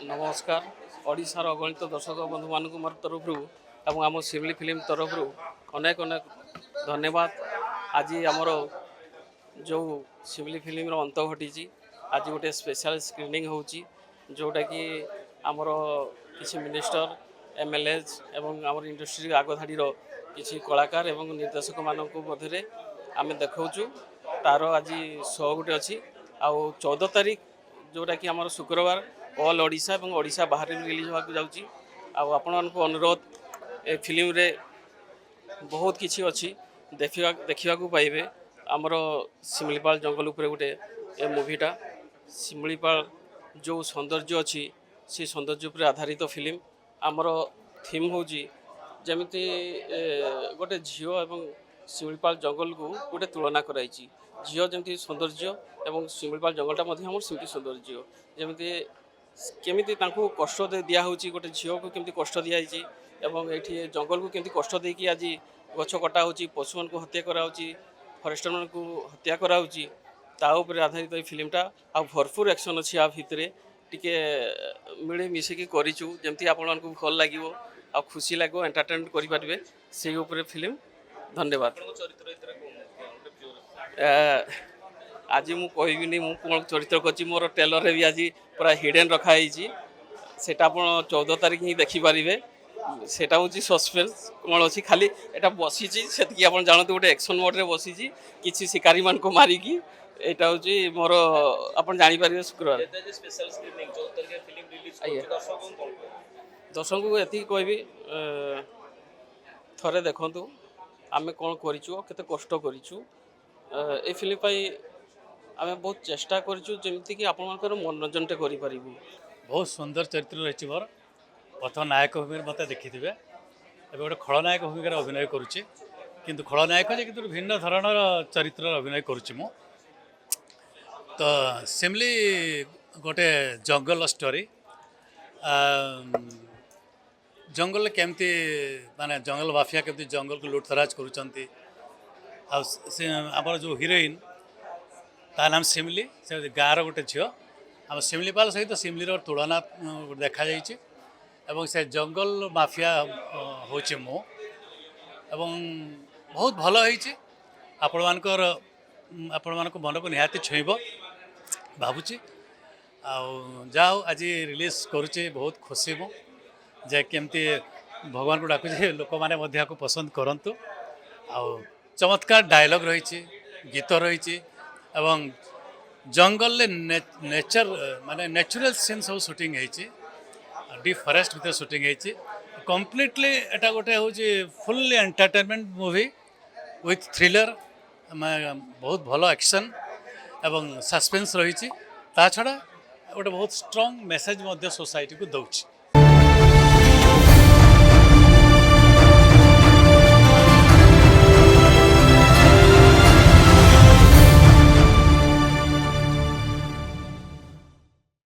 नमस्कार ओडिशार अगणित दर्शक बंधु मानक मोर तरफ और आम सिमली फिल्म तरफ अनेक अनेक धन्यवाद। आज आमर जो सिमली फिल्म अंत घटी आज गोटे स्पेशल स्क्रीनिंग होची जोटा कि आमर किसी मिनिस्टर एमएलएज एवं आमर इंडस्ट्री आगधाड़ीर किसी कलाकार एवं निर्देशक मानक मध्य आम देखु तार आज शो गोटे अच्छी आ 14 तारीख जोटा कि आमर शुक्रवार ऑल ओडिशा और ओडिशा बाहर रिलीज होगा जाऊँगी। आपण अनुरोध ए फिल्म रे बहुत किसी अच्छी देखा पाइबे। आमर शिमलीपाल जंगल उपरे गोटे ए मूवीटा शिमलीपाल जो सौंदर्य अच्छी से सौंदर्य पर आधारित फिल्म। आमर थीम हूँ जमीती गोटे झील और शिमलीपाल जंगल को गोटे तुलना कराई झील जमी सौंदर्य और शिमलीपाल जंगलटा सेमती सौंदर्य जमी केमिति तांको कष्ट दिया होची गोटे झील को केमिति कष्ट दियाई एवं ये जंगल को केमिति कष्ट देकी आज गछ कटा होची पशु मन को हत्या करा होची फरेस्टर मन को हत्या करा होची ता ऊपर आधारित ये फिल्मटा आ भरपूर एक्शन अच्छी आ भितर टिके मिले मिसिकी करिचु जमती आपण को भल लागिवो आ खुशी लागो एंटरटेनमेंट करि पारबे से ऊपर फिल्म। धन्यवाद। आज मु कहबिनी मु कोन चरित्र करछि मोर टेलर रे भी आज पूरा हिडन रखा है सेटा आपण 14 तारीख ही देखि पारिबे। सेटा होची सस्पेंस कोन अछि खाली एटा बसी छि सेति आपण जानते गोटे एक्शन मोड रे बसी छि किछि शिकारी मान को मारी की एटा होची मोर आपण जानि पारिबे शुक्रवार स्पेशल स्क्रीनिंग 14 तारीख फिल्म रिलीज होची दर्शक को एति कहबी थरे देखंतु आमे कोन करिछु केते कष्ट करिछु ए फिल्म पाई आमे बहुत चेष्टा करिछु जेमति कि आपण मानकर मनोरंजन टे करि परिबु। बहुत सुंदर चरित्र रही मोर प्रथम नायक भूमिका मत देखी थे गोटे खलनायक भूमिका अभिनय करुच्ची किंतु खलनायक जे कि भिन्न धरणर चरित्र अभिनय करुच्ची मु तो सिमली गोटे जंगल स्टोरी जंगल केमती माने जंगल माफिया केमती जंगल को लुटतराज करुचंती आम जो हिरोइन ता नाम सिमली से गाँव गोटे झील आम शिमलीपाल सहित सिमलीर तुलना देखा जाइए एवं से जंगल माफिया होची मु एवं बहुत भल होइछि आपण मानक मन को निहाती छुईब भावुची जाओ आज रिलीज करुचे बहुत खुशी मु जे केमती भगवान को डाकुचे लोक मैंने को पसंद करंतु आ चमत्कार डायलॉग रही गीत रही एवं जंगल नेचर माने नेचुरल सीन सब शूटिंग होती डीप फॉरेस्ट भीतर शूटिंग होती कम्प्लीटली एटा गोटे हूँ fully entertainment movie with thriller बहुत भल एक्शन एवं सस्पेंस रही छड़ा गोटे बहुत स्ट्रॉन्ग मेसेज सोसाइटी को दौर।